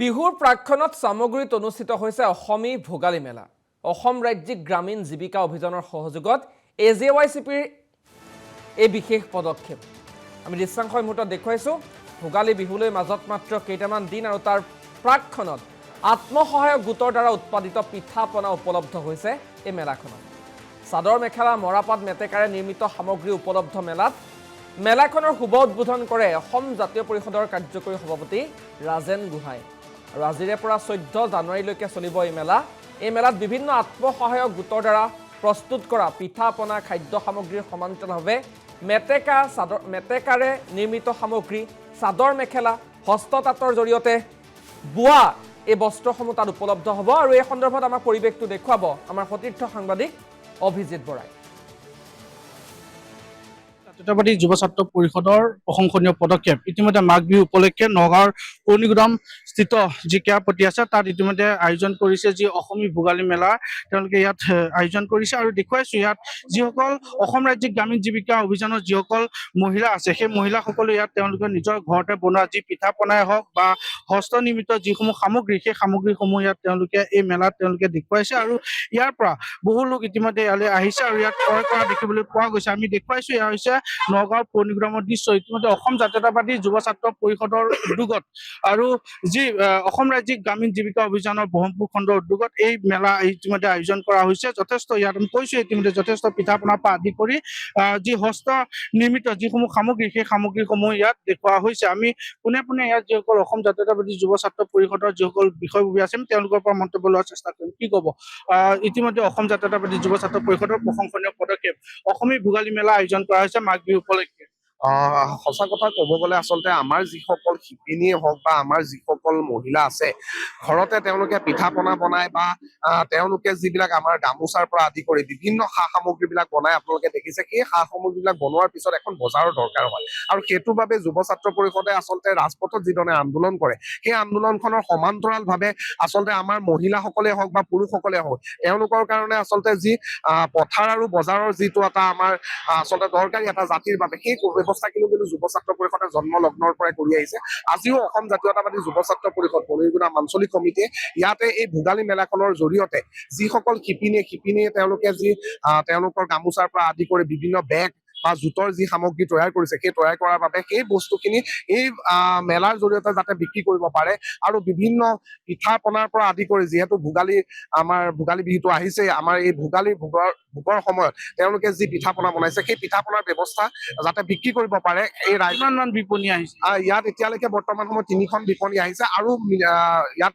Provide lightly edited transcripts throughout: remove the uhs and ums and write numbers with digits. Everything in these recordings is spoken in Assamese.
বিহুৰ প্ৰাক্ষণত সামগ্ৰীত অনুষ্ঠিত হৈছে অসমী ভোগালী মেলা। অসম ৰাজ্যিক গ্ৰামীণ জীৱিকা অভিযানৰ সহযোগত AJYCPৰ এই বিশেষ পদক্ষেপ আমি দৃশ্যাংশৰ মুহূৰ্তত দেখুৱাইছো। ভোগালী বিহুলৈ মাজত মাত্ৰ কেইটামান দিন আৰু তাৰ প্ৰাক্ষণত আত্মসহায়ক গোটৰ দ্বাৰা উৎপাদিত পিঠা পনা উপলব্ধ হৈছে এই মেলাখনত। চাদৰ মেখেলা মৰাপাট মেটেকাৰে নিৰ্মিত সামগ্ৰী উপলব্ধ মেলাত মেলাখনৰ শুভ উদ্বোধন কৰে অসম জাতীয় পৰিষদৰ কাৰ্যকৰী সভাপতি ৰাজেন গোহাঁই। আৰু আজিৰে পৰা 14 জানুৱাৰীলৈকে চলিব এই মেলা। এই মেলাত বিভিন্ন আত্মসহায়ক গোটৰ দ্বাৰা প্ৰস্তুত কৰা পিঠা পনা খাদ্য সামগ্ৰীৰ সমান্তৰালভাৱে মেটেকাৰে নিৰ্মিত সামগ্ৰী, চাদৰ মেখেলা, হস্ততাঁতৰ জৰিয়তে বোৱা এই বস্ত্ৰসমূহ তাত উপলব্ধ হ'ব। আৰু এই সন্দৰ্ভত আমাৰ পৰিৱেশটো দেখুৱাব আমাৰ সতীৰ্থ সাংবাদিক অভিজিত বৰাই। জাতীয়তাবাদী যুৱ ছাত্ৰ পৰিষদৰ প্ৰশংসনীয় পদক্ষেপ। ইতিমধ্যে মাঘ বিহু উপলক্ষে নগাঁৱৰ পৌনিগুদাম স্থিত যি ক্ৰীড়াপতি আছে তাত ইতিমধ্যে আয়োজন কৰিছে যি অসমী ভোগালী মেলা, তেওঁলোকে ইয়াত আয়োজন কৰিছে আৰু দেখুৱাইছো ইয়াত যিসকল অসম ৰাজ্যিক গ্ৰামীণ জীৱিকা অভিযানৰ যিসকল মহিলা আছে সেই মহিলাসকলে ইয়াত তেওঁলোকে নিজৰ ঘৰতে বনোৱা যি পিঠা পনাই হওক বা হস্ত নিৰ্মিত যিসমূহ সামগ্ৰী সেই সামগ্ৰীসমূহ ইয়াত তেওঁলোকে এই মেলাত তেওঁলোকে দেখুৱাইছে আৰু ইয়াৰ পৰা বহু লোক ইতিমধ্যে ইয়ালৈ আহিছে আৰু ইয়াত ক্ৰয় কৰা দেখিবলৈ পোৱা গৈছে। আমি দেখুৱাইছো এয়া হৈছে নগাঁও পৌনিগুদামৰ দৃশ্য। ইতিমধ্যে অসম জাতীয়তাবাদী যুৱ ছাত্ৰ পৰিষদৰ উদ্যোগত আৰু যি অসম ৰাজ্যিক গ্ৰামীণ জীৱিকা অভিযানৰ ব্ৰহ্মপুৰ খণ্ডৰ উদ্যোগত এই মেলা ইতিমধ্যে আয়োজন কৰা হৈছে। যথেষ্ট ইয়াত আমি কৈছো ইতিমধ্যে যথেষ্ট পিঠা পনাৰ পৰা আদি কৰি যি হস্ত নিৰ্মিত যিসমূহ সামগ্ৰী সেই সামগ্ৰীসমূহ ইয়াত দেখুওৱা হৈছে। আমি পোনে পোনে ইয়াত যিসকল অসম জাতীয়তাবাদী যুৱ ছাত্ৰ পৰিষদৰ যিসকল বিষয়ববীয়া আছে তেওঁলোকৰ পৰা মন্তব্য লোৱাৰ চেষ্টা কৰিম। কি ক'ব? ইতিমধ্যে অসম জাতীয়তাবাদী যুৱ ছাত্ৰ পৰিষদৰ প্ৰশংসনীয় পদক্ষেপ, অসমী ভোগালী মেলা আয়োজন কৰা হৈছে মাঘ বিহু উপলক্ষে। সঁচা কথা ক'ব গ'লে আচলতে আমাৰ যিসকল শিপিনীয়ে হওক বা আমাৰ যিসকল মহিলা আছে ঘৰতে তেওঁলোকে পিঠা পনা বনাই বা তেওঁলোকে যিবিলাক আমাৰ গামোচাৰ পৰা আদি কৰি বিভিন্ন সা সামগ্ৰীবিলাক বনাই আপোনালোকে দেখিছে। সেই সা সামগ্ৰীবিলাক বনোৱাৰ পিছত এখন বজাৰৰ দৰকাৰ হয় আৰু সেইটোৰ বাবে যুৱ ছাত্ৰ পৰিষদে আচলতে ৰাজপথত যিধৰণে আন্দোলন কৰে সেই আন্দোলনখনৰ সমান্তৰালভাৱে আচলতে আমাৰ মহিলাসকলে হওক বা পুৰুষসকলে হওক তেওঁলোকৰ কাৰণে আচলতে যি পথাৰ আৰু বজাৰৰ যিটো এটা আমাৰ আচলতে দৰকাৰী এটা জাতিৰ বাবে সেই ব্যৱস্থা কিন্তু যুৱ ছাত্ৰ পৰিষদে জন্ম লগ্নৰ পৰাই কৰি আহিছে। আজিও অসম জাতীয়তাবাদী যুৱ ছাত্ৰ পৰিষদ পৌনিগুদাম আঞ্চলিক কমিটিয়ে ইয়াতে এই ভোগালী মেলাখনৰ জৰিয়তে যিসকল শিপিনীয়ে তেওঁলোকে যি তেওঁলোকৰ গামোচাৰ পৰা আদি কৰি বিভিন্ন বেগ বা জোতৰ যি সামগ্ৰী তৈয়াৰ কৰিছে সেই তৈয়াৰ কৰাৰ বাবে সেই বস্তুখিনি এই মেলাৰ জৰিয়তে যাতে বিক্ৰী কৰিব পাৰে আৰু বিভিন্ন পিঠা পনাৰ পৰা আদি কৰি যিহেতু আমাৰ ভোগালী বিহুটো আহিছে, আমাৰ এই ভোগৰ সময়ত তেওঁলোকে যি পিঠা পনা বনাইছে সেই পিঠা পনাৰ ব্যৱস্থা যাতে বিক্ৰী কৰিব পাৰে। এই কিমান বিপণী আহিছে ইয়াত এতিয়ালৈকে বৰ্তমান সময়ত 3খন বিপণী আহিছে আৰু ইয়াত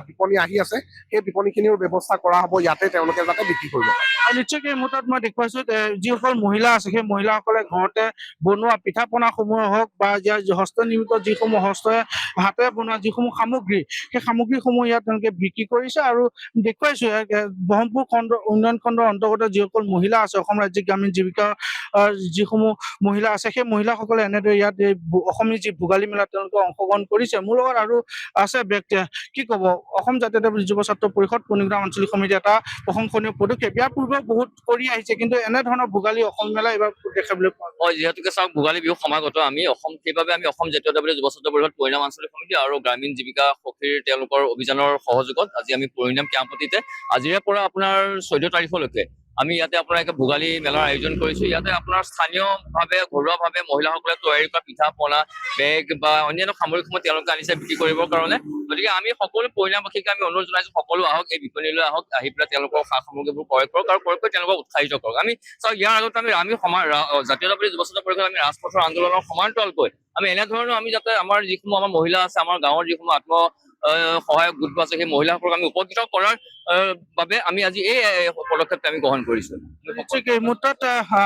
বিপণী আহি আছে। সেই বিপণীখিনিৰ ব্যৱস্থা কৰা হ'ব ইয়াতে তেওঁলোকে যাতে বিক্ৰী কৰিব পাৰে। আৰু নিশ্চয়কৈ এই মুহূৰ্তত মই দেখুৱাইছো যিসকল মহিলা আছে সেই মহিলাসকলে ঘৰতে বনোৱা পিঠা পনাসমূহ হওক বা হস্ত নিৰ্মিত যিসমূহ হাতেৰে বনোৱা যিসমূহ সামগ্ৰী সেই সামগ্ৰীসমূহ ইয়াত তেওঁলোকে বিক্ৰী কৰিছে আৰু দেখুৱাইছো ব্ৰহ্মপুৰ উন্নয়ন খণ্ডৰ অন্তৰ্গত যিসকল মহিলা আছে অসম ৰাজ্যিক গ্ৰামীণ জীৱিকা যিসমূহ মহিলা আছে সেই মহিলাসকলে এনেদৰে ইয়াত এই অসমী যি ভোগালী মেলাত তেওঁলোকে অংশগ্ৰহণ কৰিছে। মোৰ লগত আৰু আছে ব্যক্তিয়ে। কি ক'ব? অসম জাতীয়তাবাদী যুৱ ছাত্ৰ পৰিষদ পৌনিগুদাম আঞ্চলিক সমিতি এটা প্ৰশংসনীয় পদক্ষেপ। ইয়াৰ পূৰ্বে বহুত কৰি আহিছে কিন্তু এনেধৰণৰ ভোগালী অসম মেলা এইবাৰ দেখিবলৈ পোৱা হয়, যিহেতুকে চাওক ভোগালী বিহু সমাগত সেইবাবে আমি অসম জাতীয়তাবাদী যুৱ ছাত্ৰ পৰিষদ পৌনিগুদাম আঞ্চলিক সমিতি আৰু গ্ৰামীণ জীৱিকা সখীৰ তেওঁলোকৰ অভিযানৰ সহযোগত আজি আমি পৌনিগুদাম ক্ৰীড়াপতিতে আজিৰে পৰা আপোনাৰ 14 তাৰিখলৈকে আমি ইয়াতে আপোনাৰ ভোগালী মেলাৰ আয়োজন কৰিছো। ইয়াতে আপোনাৰ স্থানীয়ভাৱে ঘৰুৱাভাৱে মহিলাসকলে তৈয়াৰী কৰা পিঠা পনা, বেগ বা অন্যান্য সামগ্ৰীসমূহ তেওঁলোকে আনিছে বিক্ৰী কৰিবৰ কাৰণে। গতিকে আমি সকলো পৌনিগুদামবাসীকে আমি অনুৰোধ জনাইছো সকলো আহক, এই বিপণীলৈ আহক, আহি পেলাই তেওঁলোকৰ সা সামগ্ৰীবোৰ ক্ৰয় কৰক আৰু ক্ৰয় কৰি তেওঁলোকক উৎসাহিত কৰক। আমি চাওক ইয়াৰ আগত আমি জাতীয়তাবাদী যুৱ ছাত্ৰ পৰিষদ আমি ৰাজপথৰ আন্দোলনৰ সমান্তৰালকৈ আমি এনেধৰণৰ আমি যাতে আমাৰ যিসমূহ আমাৰ মহিলা আছে, আমাৰ গাঁৱৰ যিসমূহ সহায়ক গোট আছে সেই মহিলাসকলক আমি উপকৃত কৰাৰ বাবে আমি আজি এই পদক্ষেপটো আমি গ্ৰহণ কৰিছো। নিশ্চয়কৈ এই মুহূৰ্তত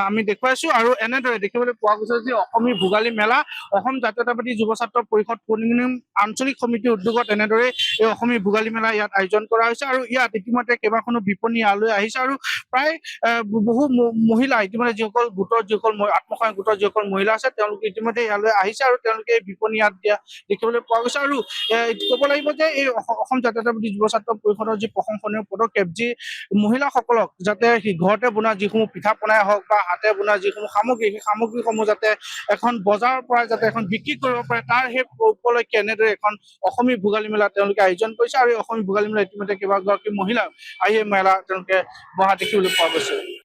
আমি দেখুৱাইছো আৰু এনেদৰে দেখিবলৈ পোৱা গৈছে যে অসমী ভোগালী মেলা অসম জাতীয়তাবাদী যুৱ ছাত্ৰ পৰিষদ পৌনিগুদাম আঞ্চলিক সমিতিৰ উদ্যোগত এনেদৰে এই অসমী ভোগালী মেলা ইয়াত আয়োজন কৰা হৈছে আৰু ইয়াত ইতিমধ্যে কেইবাখনো বিপণী ইয়ালৈ আহিছে আৰু প্ৰায় বহু মহিলা ইতিমধ্যে যিসকল আত্মসহায়ক গোটৰ যিসকল মহিলা আছে তেওঁলোকে ইতিমধ্যে ইয়ালৈ আহিছে আৰু তেওঁলোকে বিপণী ইয়াত দিয়া দেখিবলৈ পোৱা গৈছে। আৰু ক'ব লাগিব লাগিব যে এই অসম জাতীয়তাবাদী যুৱ ছাত্ৰ পৰিষদৰ যি প্ৰশংসনীয় পদক্ষেপ, যি মহিলাসকলক যাতে ঘৰতে বনোৱা যিসমূহ পিঠা পনাই হওক বা হাতে বনোৱা যিসমূহ সামগ্ৰী, সেই সামগ্ৰীসমূহ যাতে এখন বজাৰৰ পৰা যাতে এখন বিক্ৰী কৰিব পাৰে, তাৰ সেই উপলক্ষে এনেদৰে এখন অসমী ভোগালী মেলা তেওঁলোকে আয়োজন কৰিছে। আৰু এই অসমী ভোগালী মেলা ইতিমধ্যে কেইবাগৰাকী মহিলা আহি এই মেলা তেওঁলোকে বহা দেখিবলৈ পোৱা গৈছে।